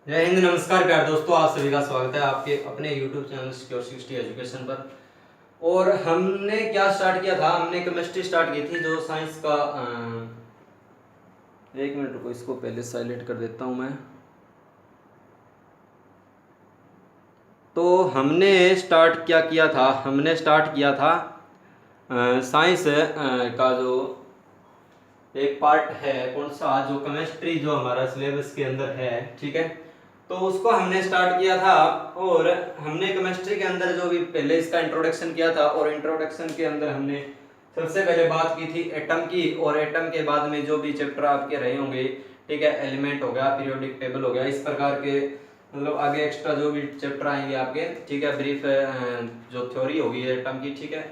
जय हिंद, नमस्कार प्यारे दोस्तों, आप सभी का स्वागत है आपके अपने YouTube चैनल सिक्योर 60 एजुकेशन पर। और हमने क्या स्टार्ट किया था, हमने केमिस्ट्री स्टार्ट की थी जो साइंस का। एक मिनट रुको, इसको पहले साइलेंट कर देता हूँ मैं। तो हमने स्टार्ट क्या किया था, हमने स्टार्ट किया था साइंस का जो एक पार्ट है, कौन सा, जो केमिस्ट्री जो हमारा सिलेबस के अंदर है, ठीक है। तो उसको हमने स्टार्ट किया था और हमने केमिस्ट्री के अंदर जो भी पहले इसका इंट्रोडक्शन किया था, और इंट्रोडक्शन के अंदर हमने सबसे पहले बात की थी एटम की, और एटम के बाद में जो भी चैप्टर आपके रहे होंगे, ठीक है, एलिमेंट हो गया, पीरियोडिक टेबल हो गया, इस प्रकार के मतलब आगे एक्स्ट्रा जो भी चैप्टर आएंगे आपके, ठीक है, ब्रीफ जो थ्योरी होगी एटम की, ठीक है।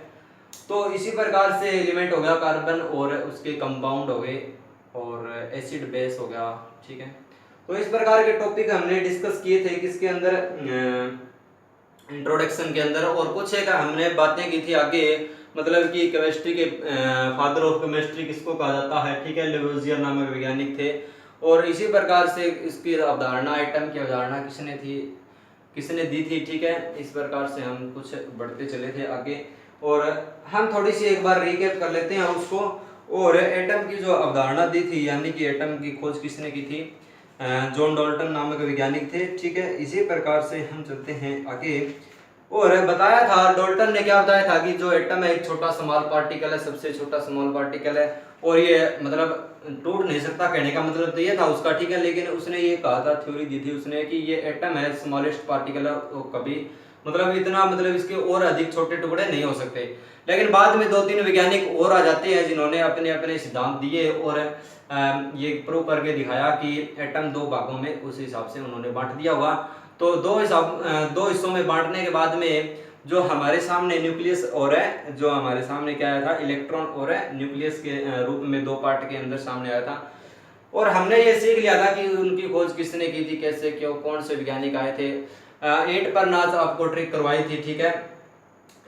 तो इसी प्रकार से एलिमेंट हो गया कार्बन, और उसके कंपाउंड हो गए, और एसिड बेस हो गया, ठीक है। तो इस प्रकार के टॉपिक हमने डिस्कस किए थे किसके अंदर, इंट्रोडक्शन के अंदर। और कुछ एक हमने बातें की थी आगे, मतलब कि केमिस्ट्री के फादर ऑफ केमिस्ट्री किसको कहा जाता है, ठीक है, लेवोजियर नामक वैज्ञानिक थे। और इसी प्रकार से इसकी अवधारणा, एटम की अवधारणा किसने दी थी, ठीक है। इस प्रकार से हम कुछ बढ़ते चले थे आगे, और हम थोड़ी सी एक बार रिकैप कर लेते हैं उसको। और एटम की जो अवधारणा दी थी, यानी कि एटम की खोज किसने की थी, जॉन डाल्टन नामक वैज्ञानिक थे, ठीक है। इसी प्रकार से हम चलते हैं आगे। और बताया था डाल्टन ने, क्या बताया था कि जो एटम है एक छोटा स्मॉल पार्टिकल है, सबसे छोटा स्मॉल पार्टिकल है, और ये मतलब टूट नहीं सकता, कहने का मतलब तो ये था उसका, ठीक है। लेकिन उसने ये कहा था, थ्योरी दी थी उसने, कि ये एटम है स्मॉलेस्ट पार्टिकल है, तो कभी मतलब इतना मतलब इसके और अधिक छोटे टुकड़े नहीं हो सकते। लेकिन बाद में दो तीन वैज्ञानिक और आ जाते हैं जिन्होंने अपने अपने सिद्धांत दिए, और ये प्रूव करके दिखाया कि एटम दो भागों में उस हिसाब से उन्होंने बांट दिया हुआ। तो दो हिस्सों में बांटने के बाद में जो हमारे सामने न्यूक्लियस और है, जो हमारे सामने क्या आया था, इलेक्ट्रॉन और न्यूक्लियस के रूप में दो पार्ट के अंदर सामने आया था। और हमने ये सीख लिया था कि उनकी खोज किसने की थी, कैसे, क्यों, कौन से वैज्ञानिक आए थे। ईंट पर नाच आपको ट्रिक करवाई थी, ठीक है।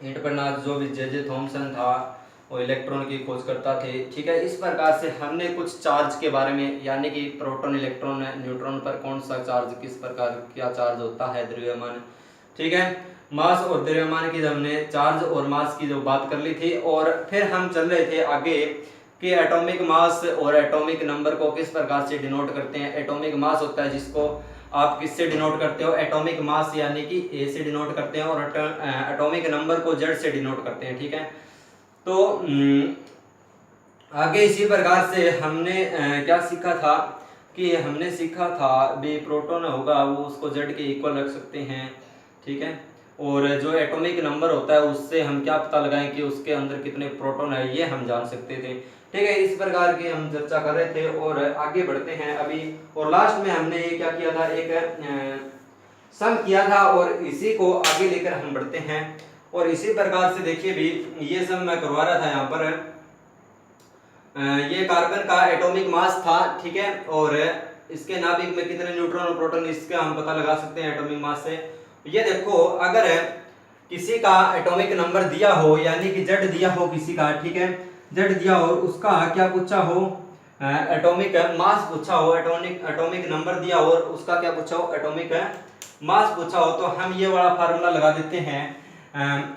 ईंट पर नाच जो भी जे थॉमसन था, वो इलेक्ट्रॉन की खोज करता थे, ठीक है। इस प्रकार से हमने कुछ चार्ज के बारे में, यानी कि प्रोटॉन, इलेक्ट्रॉन, न्यूट्रॉन पर कौन सा चार्ज, किस प्रकार क्या चार्ज होता है, द्रव्यमान, ठीक है, मास और द्रव्यमान की हमने चार्ज और मास की जो बात कर ली थी। और फिर हम चल रहे थे आगे कि एटॉमिक मास और एटॉमिक नंबर को किस प्रकार से डिनोट करते हैं। एटॉमिक मास होता है जिसको आप किससे डिनोट करते हो, एटॉमिक मास यानी कि ए से डिनोट करते हैं, और एटॉमिक नंबर को जेड से डिनोट करते हैं, ठीक है। तो आगे इसी प्रकार से हमने क्या सीखा था, कि हमने सीखा था भी प्रोटॉन होगा वो उसको जेड के इक्वल रख सकते हैं, ठीक है। और जो एटॉमिक नंबर होता है उससे हम क्या पता लगाएं कि उसके अंदर कितने प्रोटॉन है, ये हम जान सकते थे, ठीक है। इस प्रकार की हम चर्चा कर रहे थे, और आगे बढ़ते हैं अभी। और लास्ट में हमने ये क्या किया था, एक सम किया था, और इसी को आगे लेकर हम बढ़ते हैं। और इसी प्रकार से देखिए भी, ये सम मैं करवा रहा था यहाँ पर, ये कार्बन का एटॉमिक मास था, ठीक है, और इसके नाभिक में कितने न्यूट्रॉन और प्रोटॉन, इसका हम पता लगा सकते हैं एटॉमिक मास से। ये देखो, अगर किसी का एटॉमिक नंबर दिया हो, यानी कि जेड दिया हो किसी का, ठीक है, जेड दिया हो, उसका क्या पूछा हो, एटॉमिक मास पूछा हो, एटॉमिक नंबर दिया हो, और उसका क्या पूछा हो, एटॉमिक मास पूछा हो, तो हम ये वाला फार्मूला लगा देते हैं,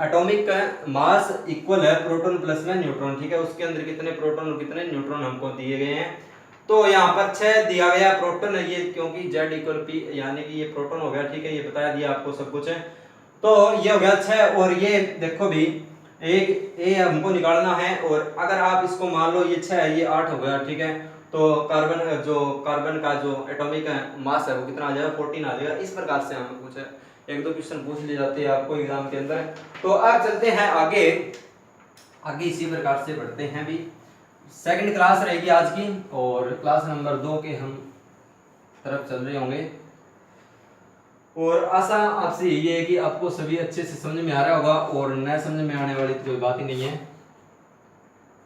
एटॉमिक मास इक्वल है प्रोटॉन प्लस में न्यूट्रॉन, ठीक है। उसके अंदर कितने प्रोटॉन और कितने न्यूट्रॉन हमको दिए गए हैं। तो यहाँ पर 6 दिया गया प्रोटॉन है, ये क्योंकि Z इक्वल P, यानी कि ये प्रोटॉन हो गया, ठीक है, ये बता दिया आपको सब कुछ है। तो ये हो गया 6, और ये देखो भी एक ए हमको निकालना है, और अगर आप इसको मान लो ये 6 है, ये 8 हो गया, ठीक है। तो कार्बन का जो एटॉमिक मास है वो कितना आ जाएगा, 14 आ जाएगा। इस प्रकार से हमें कुछ एक दो क्वेश्चन पूछ लिए जाते हैं आपको एग्जाम के अंदर। तो अब चलते हैं आगे, इसी प्रकार से बढ़ते हैं भी। सेकंड क्लास रहेगी आज की, और क्लास नंबर 2 के हम तरफ चल रहे होंगे। और आशा आपसे यही है कि आपको सभी अच्छे से समझ में आ रहा होगा, और न समझ में आने वाली तो कोई बात ही नहीं है,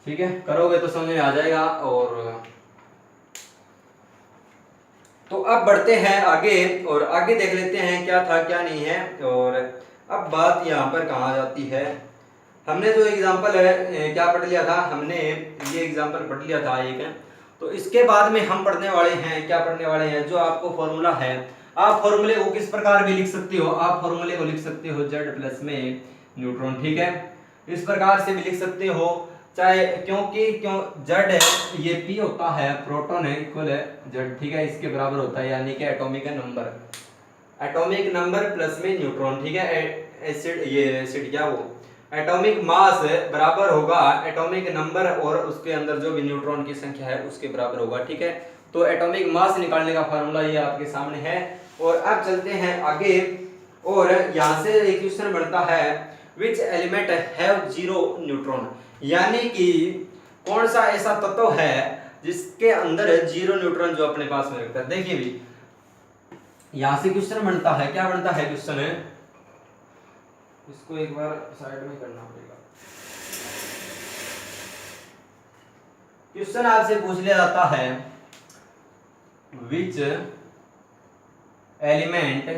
ठीक है, करोगे तो समझ में आ जाएगा। और तो अब बढ़ते हैं आगे, और आगे देख लेते हैं क्या था क्या नहीं है। और अब बात यहाँ पर कहाँ जाती है, हमने जो एग्जाम्पल है क्या पढ़ लिया था, हमने ये एग्जाम्पल पढ़ लिया था एक। तो इसके बाद में हम पढ़ने वाले हैं, क्या पढ़ने वाले हैं, जो आपको फॉर्मूला है आप फॉर्मूले को किस प्रकार भी लिख सकते हो, आप फॉर्मूले को लिख सकते हो Z प्लस में न्यूट्रॉन, ठीक है, इस प्रकार से भी लिख सकते हो, चाहे क्यों Z है ये P होता है, प्रोटॉन है इक्वल है Z, ठीक है, इसके बराबर होता है, यानी कि एटॉमिक नंबर प्लस में न्यूट्रॉन, ठीक है, एसिड क्या वो एटॉमिक मास बराबर होगा एटॉमिक नंबर और उसके अंदर जो भी न्यूट्रॉन की संख्या है उसके बराबर होगा, ठीक है। तो एटॉमिक मास निकालने का फार्मूला ये आपके सामने है। और अब चलते हैं आगे, और यहाँ से एक क्वेश्चन बनता है which element have zero neutron, यानी कि कौन सा ऐसा तत्व है जिसके अंदर जीरो न्यूट्रॉन जो अपने पास में रखता है। देखिए भी यहाँ से क्वेश्चन बनता है, क्या बनता है क्वेश्चन है, इसको एक बार साइड में करना पड़ेगा। क्वेश्चन आपसे पूछ लिया जाता है which element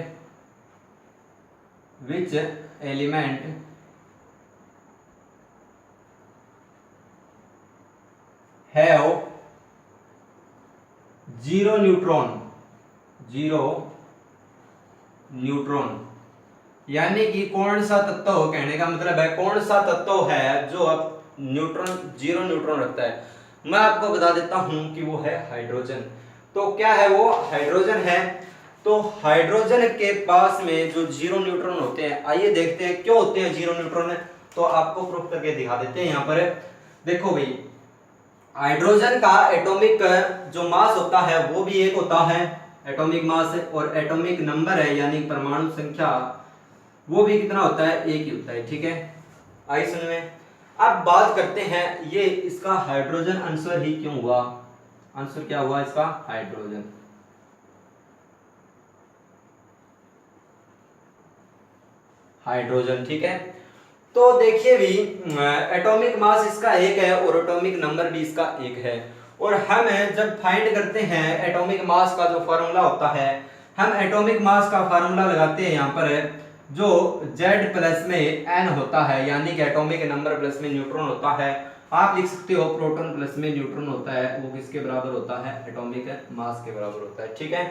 have zero neutron, यानी कि कौन सा तत्व, कहने का मतलब है कौन सा तत्व है जो अब जीरो न्यूट्रॉन रखता है। मैं आपको बता देता हूं कि वो है हाइड्रोजन। तो क्या है वो, हाइड्रोजन है। तो हाइड्रोजन के पास में जो जीरो न्यूट्रॉन होते हैं, आइए देखते हैं क्यों होते हैं जीरो न्यूट्रॉन, तो आपको प्रूफ करके दिखा देते हैं। यहाँ पर देखो भाई, हाइड्रोजन का एटॉमिक जो मास होता है वो भी एक होता है, एटॉमिक मास, और एटॉमिक नंबर है यानी परमाणु संख्या वो भी कितना होता है, एक ही होता है, ठीक है। आइए सुनिए, अब बात करते हैं ये इसका हाइड्रोजन आंसर ही क्यों हुआ, आंसर क्या हुआ इसका, हाइड्रोजन, ठीक है। तो देखिए भी एटॉमिक मास इसका एक है और एटॉमिक नंबर भी इसका एक है, और हम जब फाइंड करते हैं एटॉमिक मास का जो फार्मूला होता है, हम एटॉमिक मास का फार्मूला लगाते हैं यहाँ पर जो Z प्लस में N होता है, यानी कि एटॉमिक नंबर प्लस में न्यूट्रॉन होता है। आप लिख सकते हो प्रोटॉन प्लस में न्यूट्रॉन होता है, वो किसके बराबर होता है, एटॉमिक मास के बराबर होता है, ठीक है।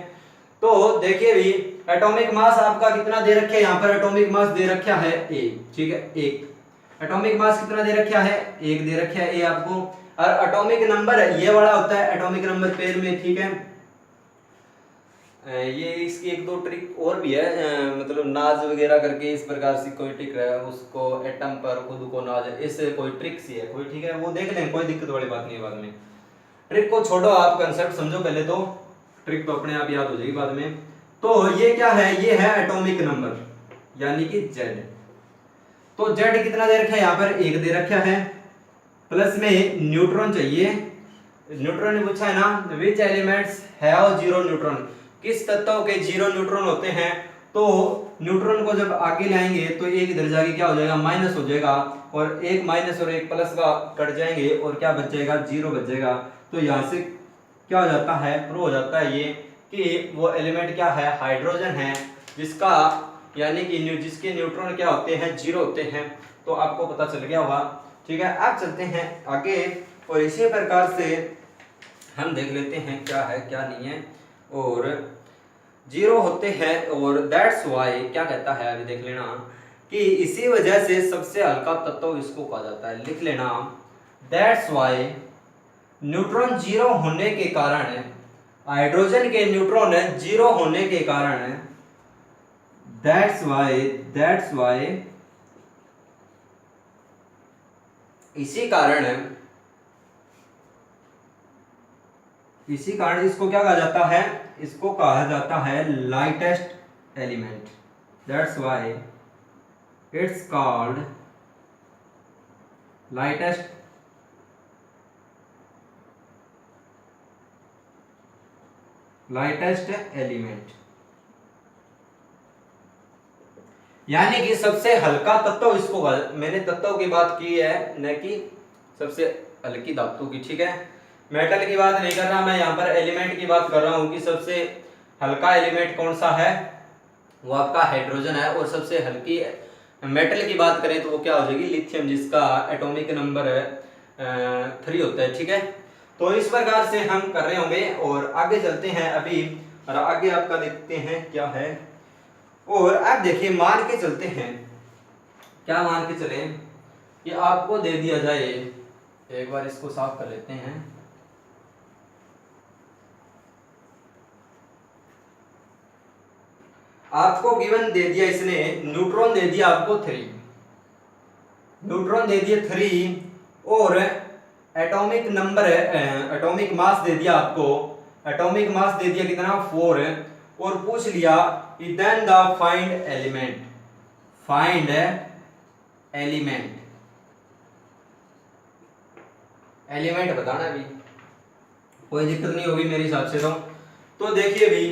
तो देखिए भी एटॉमिक मास आपका कितना दे रखा है, यहाँ पर एटॉमिक मास दे रखा है एक, ठीक है, एक एटॉमिक मास कितना दे रखा है, एक दे रखा है ए आपको, और एटॉमिक नंबर ये वाला होता है एटॉमिक नंबर पेयर में, ठीक है। ये इसकी एक दो ट्रिक और भी है, मतलब नाज वगैरह करके इस प्रकार से कोई ट्रिक है, उसको एटम पर खुद को नाज, इससे कोई ट्रिक सी है कोई, ठीक है, वो देख लें, कोई दिक्कत वाली बात नहीं है। बाद में ट्रिक को छोड़ो, आप कंसेप्ट समझो पहले, तो ट्रिक तो अपने आप याद हो जाएगी बाद में। तो ये क्या है, ये है एटॉमिक नंबर यानी कि Z। तो Z कितना दे रखा है, यहाँ पर एक दे रखा है, प्लस में न्यूट्रॉन चाहिए, न्यूट्रॉन ने पूछा है ना, विच एलिमेंट्स हैव जीरो न्यूट्रॉन, किस तत्व के जीरो न्यूट्रॉन होते हैं। तो न्यूट्रॉन को जब आगे लाएंगे तो एक इधर जाके क्या हो जाएगा, माइनस हो जाएगा, और एक माइनस और एक प्लस का कट जाएंगे और क्या बच जाएगा, जीरो बच जाएगा। तो यहाँ से क्या हो जाता है, प्रूव हो जाता है ये कि वो एलिमेंट क्या है, हाइड्रोजन है, जिसका यानी कि जिसके न्यूट्रॉन क्या होते हैं, जीरो होते हैं। तो आपको पता चल गया होगा, ठीक है। अब चलते हैं आगे, और इसी प्रकार से हम देख लेते हैं क्या है क्या नहीं है, और जीरो होते हैं, और दैट्स वाई क्या कहता है, अभी देख लेना, कि इसी वजह से सबसे हल्का तत्व इसको कहा जाता है, लिख लेना, दैट्स वाई न्यूट्रॉन जीरो होने के कारण, हाइड्रोजन के न्यूट्रॉन जीरो होने के कारण, दैट्स वाई इसी कारण इसको क्या कहा जाता है, इसको कहा जाता है lightest element, that's why it's called lightest element, यानी कि सबसे हल्का तत्व इसको, मैंने तत्व की बात की है न कि सबसे हल्की धातु की, ठीक है। मेटल की बात नहीं कर रहा मैं, यहाँ पर एलिमेंट की बात कर रहा हूँ कि सबसे हल्का एलिमेंट कौन सा है, वो आपका हाइड्रोजन है। और सबसे हल्की मेटल की बात करें तो वो क्या हो जाएगी, लिथियम, जिसका एटॉमिक नंबर 3 होता है, ठीक है। तो इस प्रकार से हम कर रहे होंगे, और आगे चलते हैं। अभी और आगे आपका देखते हैं क्या है। और अब देखिए मान के चलते हैं, क्या मान के चले कि आपको दे दिया जाए, एक बार इसको साफ कर लेते हैं। आपको गिवन दे दिया इसने, न्यूट्रॉन दे दिया आपको 3, न्यूट्रॉन दे दिए 3 और एटॉमिक नंबर एटॉमिक मास दे दिया आपको, एटॉमिक मास दे दिया कितना 4 और पूछ लिया then the find element, find element, element बताना अभी, कोई दिक्कत नहीं होगी मेरे हिसाब से। तो देखिए भी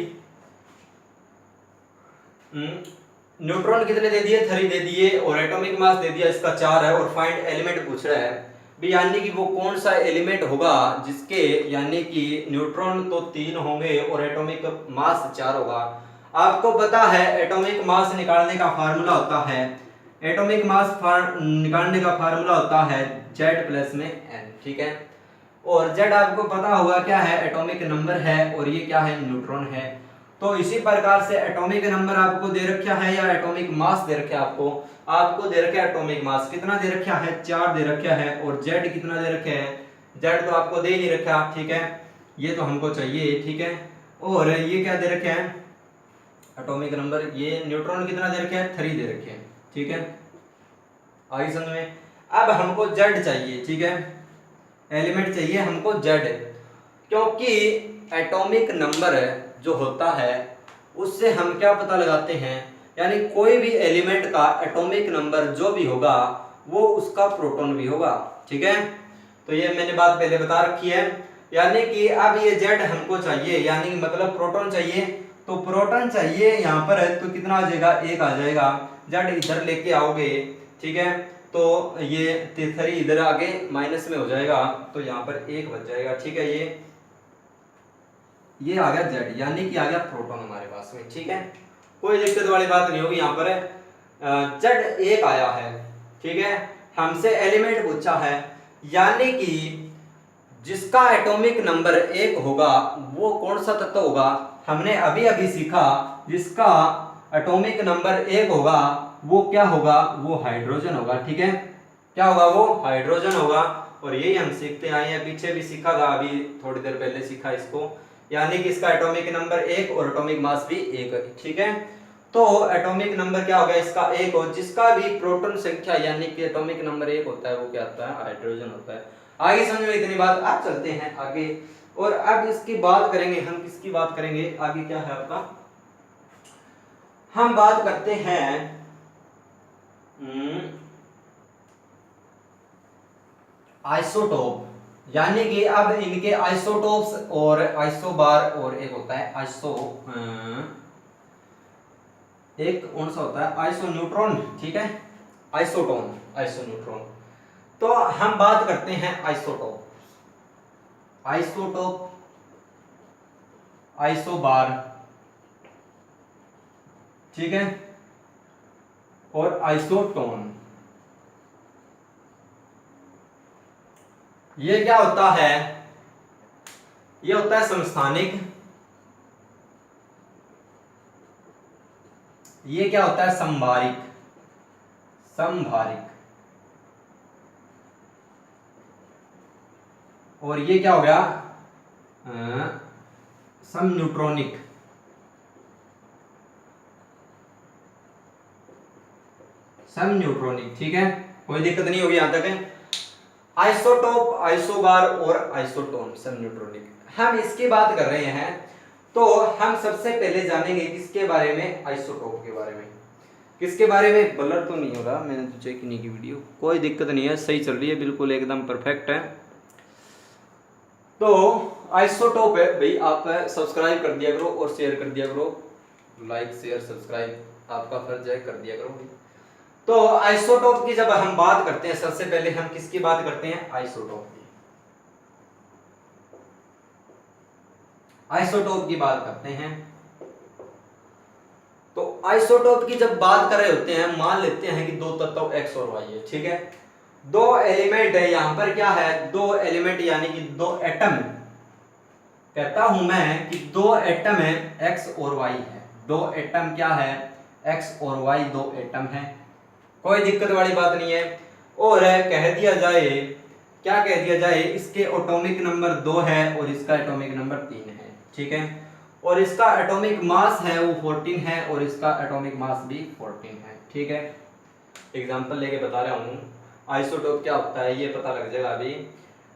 न्यूट्रॉन कितने दे दिए 3 दे दिए और एटॉमिक मास दे दिया इसका 4 है और फाइंड एलिमेंट पूछ रहा है भी, यानी कि वो कौन सा एलिमेंट होगा जिसके यानी कि न्यूट्रॉन तो 3 होंगे और एटॉमिक मास 4 होगा। आपको पता है एटॉमिक मास निकालने का फार्मूला होता है, एटॉमिक मास निकालने का फार्मूला होता है Z प्लस में N, ठीक है। और Z आपको पता होगा क्या है, एटॉमिक नंबर है और ये क्या है, न्यूट्रॉन है। तो इसी प्रकार से एटॉमिक नंबर आपको दे रखा है या एटॉमिक मास दे रखा है, आपको दे रखा है एटॉमिक मास कितना दे रखा है, 4 दे रखा है और Z कितना दे रखा है, Z तो आपको दे ही नहीं रखा, ठीक है, ये तो हमको चाहिए, ठीक है। और ये क्या दे रखा है एटॉमिक नंबर, ये न्यूट्रॉन कितना दे रखा है 3 दे रखे हैं, ठीक है, आई समझ में। अब हमको Z चाहिए, ठीक है, एलिमेंट चाहिए हमको Z, क्योंकि एटॉमिक नंबर जो होता है उससे हम क्या पता लगाते हैं, यानी कोई भी एलिमेंट का एटॉमिक नंबर जो भी होगा वो उसका प्रोटॉन भी होगा, ठीक है। तो ये मैंने बात पहले बता रखी है, यानी कि अब ये Z हमको चाहिए, यानी मतलब प्रोटॉन चाहिए, तो प्रोटॉन चाहिए यहाँ पर तो कितना आ जाएगा 1 आ जाएगा, Z इधर लेके आओगे, ठीक है, तो ये 3 इधर आगे माइनस में हो जाएगा तो यहाँ पर 1 बच जाएगा, ठीक है। ये आ गया Z, यानी कि आ गया प्रोटॉन हमारे पास में, ठीक है, कोई दिक्कत वाली बात नहीं होगी। यहाँ पर Z 1 आया है, ठीक है, हमसे एलिमेंट पूछा है, यानी कि जिसका एटॉमिक नंबर 1 होगा वो कौन सा तत्व होगा, हमने अभी अभी सीखा जिसका एटॉमिक नंबर 1 होगा वो क्या होगा, वो हाइड्रोजन होगा, ठीक है, क्या होगा वो हाइड्रोजन होगा। और यही हम सीखते आए हैं, पीछे भी सीखा था, अभी थोड़ी देर पहले सीखा इसको, यानी कि इसका एटॉमिक नंबर 1 और एटॉमिक मास भी 1, ठीक है। तो एटॉमिक नंबर क्या हो गया इसका 1 और जिसका भी प्रोटॉन संख्या यानी कि एटॉमिक नंबर 1 होता है वो क्या होता है, हाइड्रोजन होता है। आगे समझ में इतनी बात, आप चलते हैं आगे और अब इसकी बात करेंगे हम, किसकी बात करेंगे आगे, क्या है आपका, हम बात करते हैं आइसोटोप, यानी कि अब इनके आइसोटोप्स और आइसोबार और एक होता है आइसो एक कौन सा होता है आइसोन्यूट्रॉन, ठीक है, आइसोटोन, आइसोन्यूट्रॉन। तो हम बात करते हैं आइसोटोप, आइसोटोप, आइसोबार, ठीक है, और आइसोटोन। ये क्या होता है, ये होता है समस्थानिक, ये क्या होता है संभारिक, संभारिक, और ये क्या हो गया समन्यूट्रॉनिक, समन्यूट्रॉनिक, ठीक है, कोई दिक्कत नहीं होगी यहां तक। आइसोटोप, आइसोबार और आइसोटोन, समन्यूट्रॉनिक, हम इसकी बात कर रहे हैं। तो हम सबसे पहले जानेंगे किसके बारे में, आइसोटोप के बारे में। किसके बारे में, ब्लर तो नहीं हो रहा, मैंने तो चेक नहीं की वीडियो, कोई दिक्कत नहीं है, सही चल रही है, बिल्कुल एकदम परफेक्ट है। तो आइसोटोप है भाई, आप सब्सक्राइब कर दिया करो और शेयर कर दिया करो, लाइक शेयर सब्सक्राइब आपका फर्ज है, कर दिया करो। तो आइसोटोप की जब हम बात करते हैं, सबसे पहले हम किसकी बात करते हैं, आइसोटोप की, आइसोटोप की बात करते हैं। तो आइसोटोप की जब बात कर रहे होते हैं, मान लेते हैं कि दो तत्व X और Y है, ठीक है, दो एलिमेंट है, यहां पर क्या है, दो एलिमेंट यानी कि दो एटम, कहता हूं मैं कि दो एटम है एक्स और वाई है, दो एटम क्या है, एक्स और वाई दो एटम है, कोई दिक्कत वाली बात नहीं है। और कह दिया जाए, क्या कह दिया जाए, इसके एटॉमिक नंबर 2 है और इसका एटॉमिक नंबर 3 है, ठीक है, और इसका एटॉमिक मास है वो 14 है और इसका एटॉमिक मास भी 14 है, ठीक है। एग्जांपल लेके बता रहा हूँ, आइसोटोप क्या होता है ये पता लग जाएगा अभी।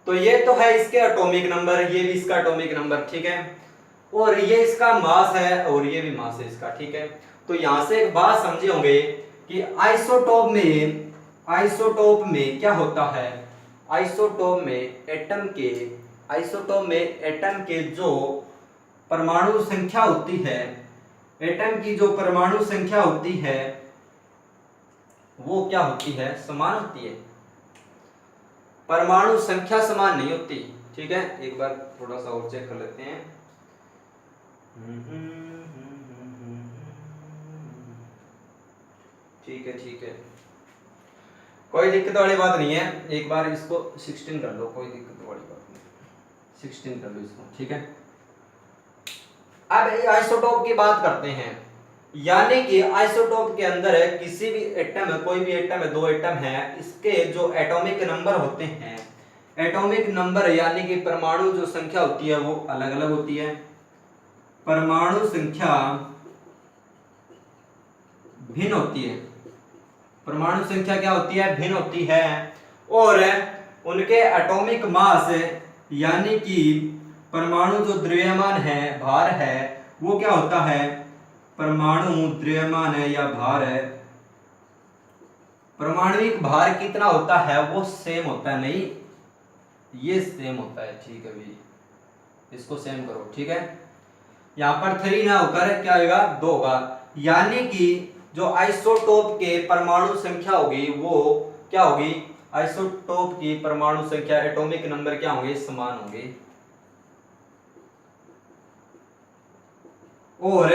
तो ये तो है इसके एटॉमिक नंबर, ये भी इसका एटॉमिक नंबर, ठीक है, और ये इसका मास है और ये भी मास है इसका, ठीक है। तो यहां से एक बात समझे होंगे कि आइसोटोप में क्या होता है, आइसोटोप में एटम के जो परमाणु संख्या होती है, एटम की जो परमाणु संख्या होती है वो क्या होती है, समान होती है, परमाणु संख्या समान नहीं होती, ठीक है। एक बार थोड़ा सा और चेक कर लेते हैं। ठीक है, ठीक है, कोई दिक्कत वाली बात नहीं है। एक बार इसको 16 कर लो, कोई दिक्कत वाली बात नहीं, 16 कर लो इसको, ठीक है। अब आइसोटोप की बात करते हैं, यानी कि आइसोटोप के अंदर है किसी भी एटम है, कोई भी एटम है, दो एटम है, इसके जो एटॉमिक नंबर होते हैं, एटॉमिक नंबर यानी कि परमाणु जो संख्या होती है वो अलग अलग होती है, परमाणु संख्या भिन्न होती है, परमाणु संख्या क्या होती है, भिन्न होती है, और उनके एटॉमिक मास यानी कि परमाणु जो द्रव्यमान है, भार है, वो क्या होता है, परमाणु द्रव्यमान है या भार है, परमाणुविक भार कितना होता है वो सेम होता है, नहीं ये सेम होता है, ठीक है भाई, इसको सेम करो, ठीक है। यहां पर 3 ना होकर क्या होगा, 2 होगा, यानी कि जो आइसोटोप के परमाणु संख्या होगी वो क्या होगी, आइसोटोप की परमाणु संख्या एटॉमिक नंबर क्या होंगे, समान होंगे, और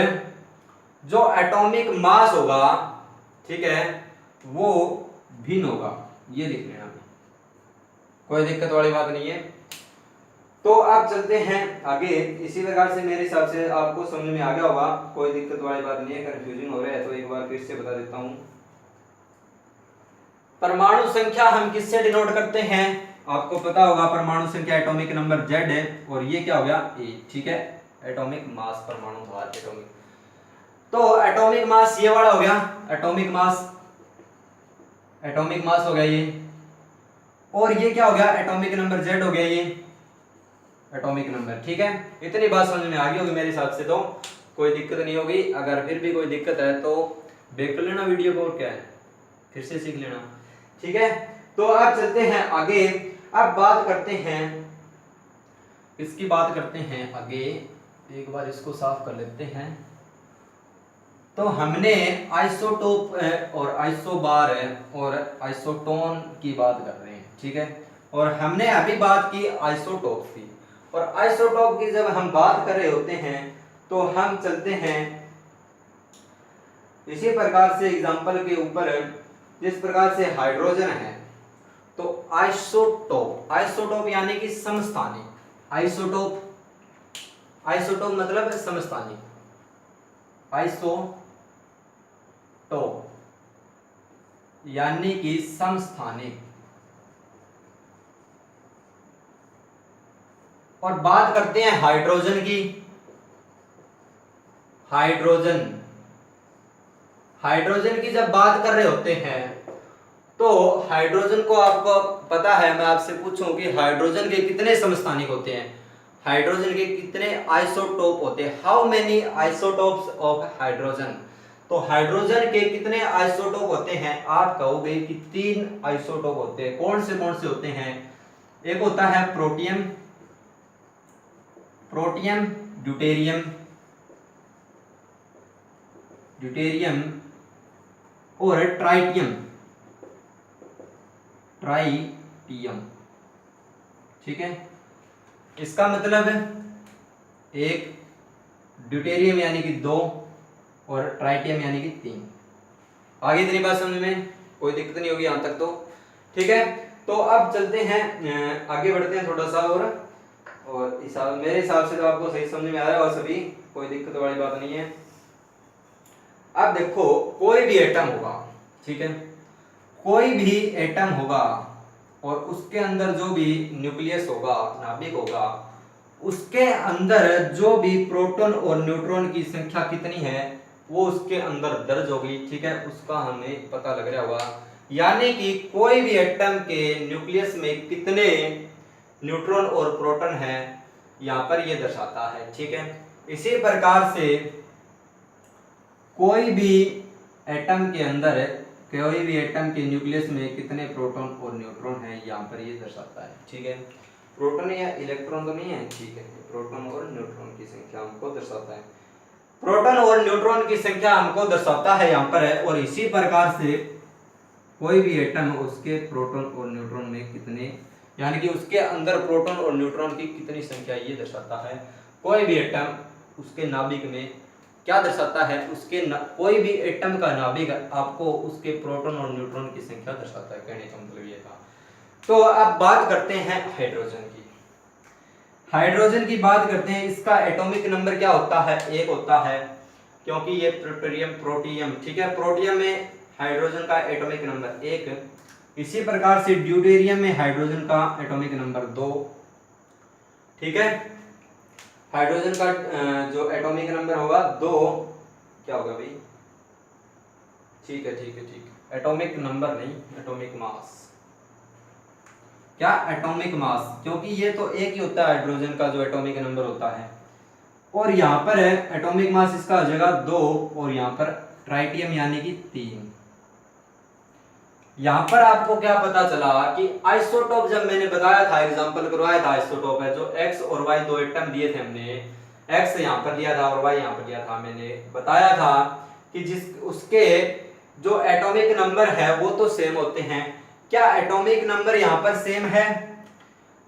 जो एटॉमिक मास होगा, ठीक है, वो भिन्न होगा, ये लिख लेना, कोई दिक्कत वाली बात नहीं है। तो आप चलते हैं आगे, इसी प्रकार से मेरे हिसाब से आपको समझ में आ गया होगा, कोई दिक्कत वाली बात नहीं है। कंफ्यूजन हो रहा है तो एक बार फिर से बता देता हूं, परमाणु संख्या हम किससे डिनोट करते हैं, आपको पता होगा, परमाणु संख्या एटॉमिक नंबर Z है, और ये क्या हो गया A, ठीक है, एटॉमिक मास, परमाणु भार, एटॉमिक, तो एटॉमिक मास ये वाला हो गया, एटॉमिक मास हो गया ये, और ये क्या हो गया, एटॉमिक नंबर Z हो गया ये एटॉमिक नंबर, ठीक है। इतनी बात समझ में आ गई होगी मेरे हिसाब से, तो कोई दिक्कत नहीं होगी। अगर फिर भी कोई दिक्कत है तो देख कर लेना वीडियो को, और क्या है फिर से सीख लेना, ठीक है। तो अब चलते हैं आगे, अब बात करते हैं, इसकी बात करते हैं आगे, एक बार इसको साफ कर लेते हैं। तो हमने आइसोटोप और आइसोबार और आइसोटोन की बात कर रहे हैं, ठीक है, और हमने अभी बात की आइसोटोप की, और आइसोटोप की जब हम बात कर रहे होते हैं तो हम चलते हैं इसी प्रकार से एग्जांपल के ऊपर, जिस प्रकार से हाइड्रोजन है, तो आइसोटोप यानी कि समस्थानिक, आइसोटोप मतलब समस्थानिक, आइसोटोप यानी कि समस्थानिक। और बात करते हैं हाइड्रोजन की, हाइड्रोजन की जब बात कर रहे होते हैं तो हाइड्रोजन को आपको पता है, मैं आपसे पूछूं कि हाइड्रोजन के कितने समस्थानिक होते हैं, हाइड्रोजन के कितने आइसोटोप होते हैं, how many isotopes of hydrogen, तो हाइड्रोजन के कितने आइसोटोप होते हैं, आप कहोगे कि 3 आइसोटोप होते हैं। कौन से होते हैं, एक होता है प्रोटियम, ड्यूटेरियम और ट्राइटियम, ठीक है। इसका मतलब एक ड्यूटेरियम यानी कि 2 और ट्राइटियम यानी कि 3। आगे इतनी बात समझ में, कोई दिक्कत नहीं होगी यहां तक, तो ठीक है। तो अब चलते हैं आगे बढ़ते हैं थोड़ा सा, और मेरे हिसाब से तो आपको सही समझ में आ रहा है और सभी कोई दिक्कत वाली बात नहीं है। अब देखो कोई भी एटम होगा, ठीक है, कोई भी एटम होगा और उसके अंदर जो भी न्यूक्लियस होगा, नाभिक होगा, उसके अंदर जो भी प्रोटॉन और न्यूट्रॉन की संख्या कितनी है वो उसके अंदर दर्ज होगी, ठीक है, उसका हमें पता लग रहा होगा। यानी कि कोई भी एटम के न्यूक्लियस में कितने न्यूट्रॉन और प्रोटॉन है यहाँ पर ये दर्शाता है, ठीक है। इसी प्रकार से कोई भी एटम के अंदर, कोई भी एटम के न्यूक्लियस में कितने प्रोटॉन और न्यूट्रॉन है यहाँ पर ये दर्शाता है, ठीक है। प्रोटॉन या इलेक्ट्रॉन तो नहीं है, ठीक है, प्रोटॉन और न्यूट्रॉन की संख्या हमको दर्शाता है, प्रोटॉन और न्यूट्रॉन की संख्या हमको दर्शाता है यहाँ पर है। और इसी प्रकार से कोई भी एटम उसके प्रोटॉन और न्यूट्रॉन में कितने, यानी कि उसके अंदर प्रोटॉन और न्यूट्रॉन की कितनी संख्या ये दर्शाता है। कोई भी एटम उसके नाभिक में क्या दर्शाता है, कोई भी एटम का नाभिक आपको उसके प्रोटॉन और न्यूट्रॉन की संख्या दर्शाता है, कहने का मतलब ये था। तो अब बात करते हैं हाइड्रोजन की। हाइड्रोजन की बात करते हैं, इसका एटॉमिक नंबर क्या होता है, 1 होता है, क्योंकि ये प्रोटियम, ठीक है, प्रोटियम में हाइड्रोजन का एटॉमिक नंबर 1। इसी प्रकार से ड्यूटेरियम में हाइड्रोजन का एटॉमिक नंबर 2, ठीक है। हाइड्रोजन का जो एटॉमिक नंबर होगा 2, क्या होगा भाई, ठीक है, ठीक है, ठीक है, एटॉमिक नंबर नहीं, एटॉमिक मास, क्या, एटॉमिक मास, क्योंकि ये तो एक ही होता है हाइड्रोजन का जो एटॉमिक नंबर होता है। और यहाँ पर है एटॉमिक मास इसका हो जाएगा 2 और यहाँ पर ट्राइटियम यानी कि 3। यहाँ पर आपको क्या पता चला कि आइसोटोप, जब मैंने बताया था, एग्जांपल करवाया था, आइसोटोप है जो x और y दो एटम दिए थे हमने, x यहाँ पर लिया था और y यहाँ पर लिया था, मैंने बताया था कि उसके जो एटॉमिक नंबर है वो तो सेम होते हैं। क्या एटॉमिक नंबर यहाँ पर सेम है,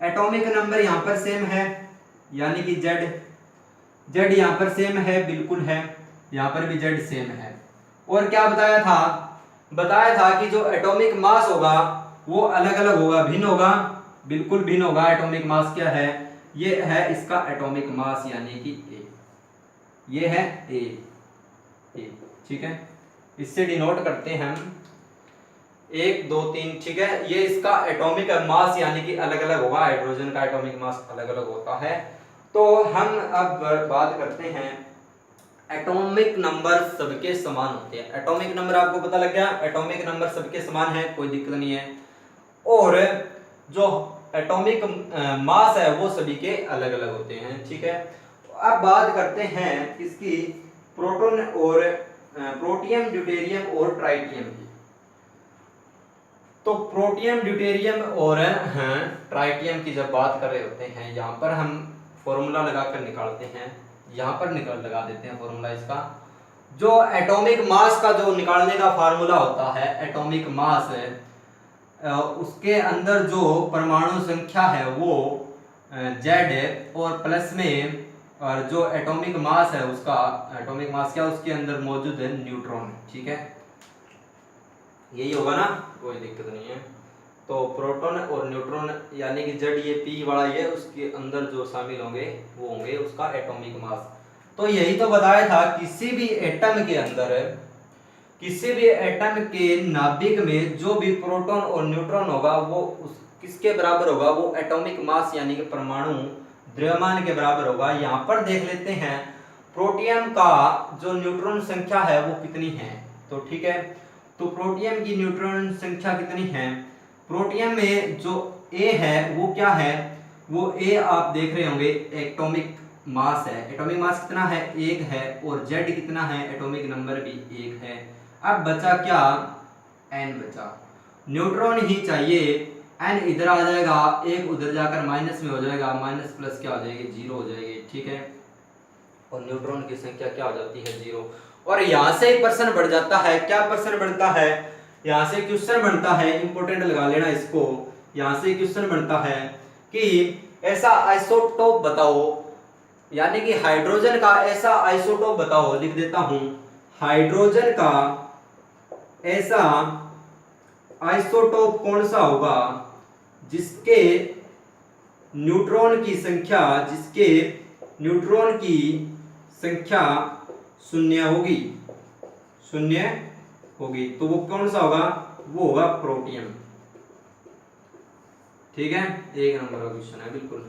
एटॉमिक नंबर यहाँ पर सेम है, यानी कि z यहाँ पर सेम है, बिल्कुल है, यहाँ पर भी z सेम है। और क्या बताया था कि जो एटॉमिक मास होगा वो अलग अलग होगा, भिन्न होगा, बिल्कुल भिन्न होगा। एटॉमिक मास क्या है, ये है इसका एटॉमिक मास यानी कि A, ये है A, ठीक है, इससे डिनोट करते हैं हम 1 2 3, ठीक है। ये इसका एटॉमिक मास यानी कि अलग अलग होगा, हाइड्रोजन का एटॉमिक मास अलग अलग होता है। तो हम अब बात करते हैं, एटॉमिक नंबर सबके समान होते हैं। एटॉमिक नंबर आपको पता लग गया, एटॉमिक नंबर सबके समान है, कोई दिक्कत नहीं है। और जो एटॉमिक मास है वो सभी के अलग अलग होते हैं, ठीक है। अब बात करते हैं इसकी प्रोटॉन और प्रोटियम, ड्यूटेरियम और ट्राइटियम की। तो प्रोटियम, ड्यूटेरियम और ट्राइटियम की जब बात कर रहे होते हैं, यहाँ पर हम फॉर्मूला लगाकर निकालते हैं, यहाँ पर लगा देते हैं फॉर्मूला इसका। जो एटॉमिक मास का जो निकालने का फार्मूला होता है, एटॉमिक मास है, उसके अंदर जो परमाणु संख्या है वो Z है, और प्लस में और जो एटॉमिक मास है उसका एटॉमिक मास क्या, उसके अंदर मौजूद है न्यूट्रॉन, ठीक है, यही होगा ना, कोई दिक्कत नहीं है। तो प्रोटॉन और न्यूट्रॉन यानी कि Z, ये P वाला ये उसके अंदर जो शामिल होंगे वो होंगे उसका एटॉमिक मास। तो यही तो बताया था, किसी भी एटम के अंदर, किसी भी एटम के नाभिक में जो भी प्रोटॉन और न्यूट्रॉन होगा वो किसके बराबर होगा, वो एटॉमिक मास यानी कि परमाणु द्रव्यमान के बराबर होगा। यहाँ पर देख लेते हैं प्रोटियम का जो न्यूट्रॉन संख्या है वो कितनी है, तो ठीक है, तो प्रोटियम की न्यूट्रॉन संख्या कितनी है, प्रोटियम में जो A है वो क्या है, वो A आप देख रहे होंगे एटॉमिक मास है, एटॉमिक मास कितना है, 1 है, और Z कितना है, एटॉमिक नंबर भी 1 है। अब बचा क्या, N बचा, न्यूट्रॉन ही चाहिए, N इधर आ जाएगा, 1 उधर जाकर माइनस में हो जाएगा, माइनस प्लस क्या हो जाएगी, 0 हो जाएगी, ठीक है, और न्यूट्रॉन की संख्या क्या हो जाती है, 0। और यहाँ से एक पर्सन बढ़ जाता है, क्या पर्सन बढ़ता है, यहाँ से क्वेश्चन बनता है, इंपोर्टेंट लगा लेना इसको, यहाँ से क्वेश्चन बनता है कि ऐसा आइसोटोप बताओ, यानी कि हाइड्रोजन का ऐसा आइसोटोप बताओ, लिख देता हूं, हाइड्रोजन का ऐसा आइसोटोप कौन सा होगा जिसके न्यूट्रॉन की संख्या, जिसके न्यूट्रॉन की संख्या शून्य होगी, शून्य होगी, तो वो कौन सा होगा, वो होगा प्रोटियम। ठीक है, एक नंबर का क्वेश्चन है, बिल्कुल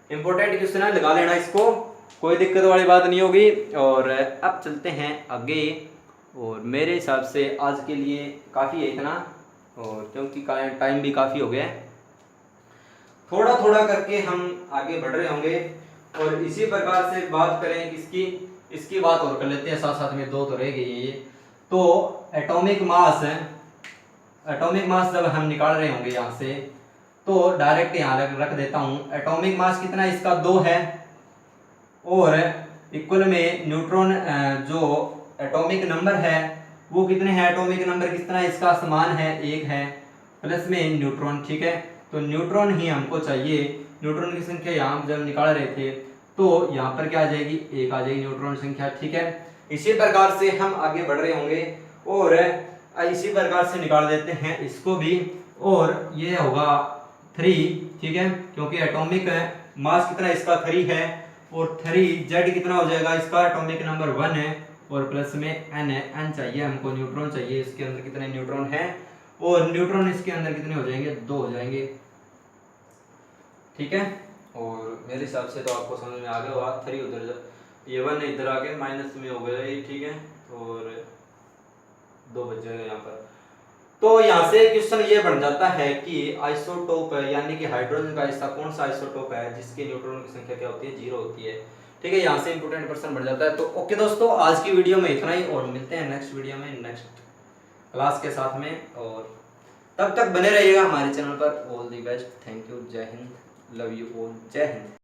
इंपॉर्टेंट क्वेश्चन है, लगा लेना इसको, कोई दिक्कत वाली बात नहीं होगी। और अब चलते हैं आगे, और मेरे हिसाब से आज के लिए काफ़ी है इतना, और क्योंकि टाइम भी काफ़ी हो गया है, थोड़ा थोड़ा करके हम आगे बढ़ रहे होंगे। और इसी प्रकार से बात करें इसकी बात और कर लेते हैं, साथ साथ में दो तो रह गई ये। तो एटॉमिक मास है, एटॉमिक मास जब हम निकाल रहे होंगे यहाँ से, तो डायरेक्ट यहाँ रख देता हूँ, एटॉमिक मास कितना इसका 2 है, और इक्वल में न्यूट्रॉन जो एटॉमिक नंबर है वो कितने हैं, एटॉमिक नंबर कितना है इसका, समान है, 1 है, प्लस में न्यूट्रॉन। ठीक है, तो न्यूट्रॉन ही हमको चाहिए, न्यूट्रॉन की संख्या यहाँ जब निकाल रहे थे तो यहाँ पर क्या आ जाएगी, 1 आ जाएगी न्यूट्रॉन संख्या। ठीक है, इसी प्रकार से हम आगे बढ़ रहे होंगे, और इसी प्रकार से निकाल देते हैं इसको भी, और ये होगा 3। ठीक है, क्योंकि एटॉमिक मास कितना इसका 3 है, और 3 जेड कितना हो जाएगा इसका, एटॉमिक नंबर 1 है, और प्लस में एन है, एन चाहिए हमको, न्यूट्रॉन चाहिए, इसके अंदर कितने न्यूट्रॉन हैं, और न्यूट्रॉन इसके अंदर कितने हो जाएंगे, 2 हो जाएंगे। ठीक है, और मेरे हिसाब से तो आपको समझ में आ गया होगा, 3 उधर, ये 1 इधर आके माइनस में हो गया ये। ठीक है, और 2 बच जाएगा यहाँ पर। तो यहाँ से क्वेश्चन ये बन जाता है कि आइसोटोप यानी कि हाइड्रोजन का ऐसा कौन सा आइसोटोप है जिसके न्यूट्रॉन की संख्या क्या होती है, 0 होती है। ठीक है, यहाँ से इंपोर्टेंट क्वेश्चन बन जाता है। तो ओके दोस्तों, आज की वीडियो में इतना ही, और मिलते हैं नेक्स्ट वीडियो में नेक्स्ट क्लास के साथ में, और तब तक बने रहिएगा हमारे चैनल पर। All the best, thank you, जय हिंद, लव यू ऑल, जय हिंद।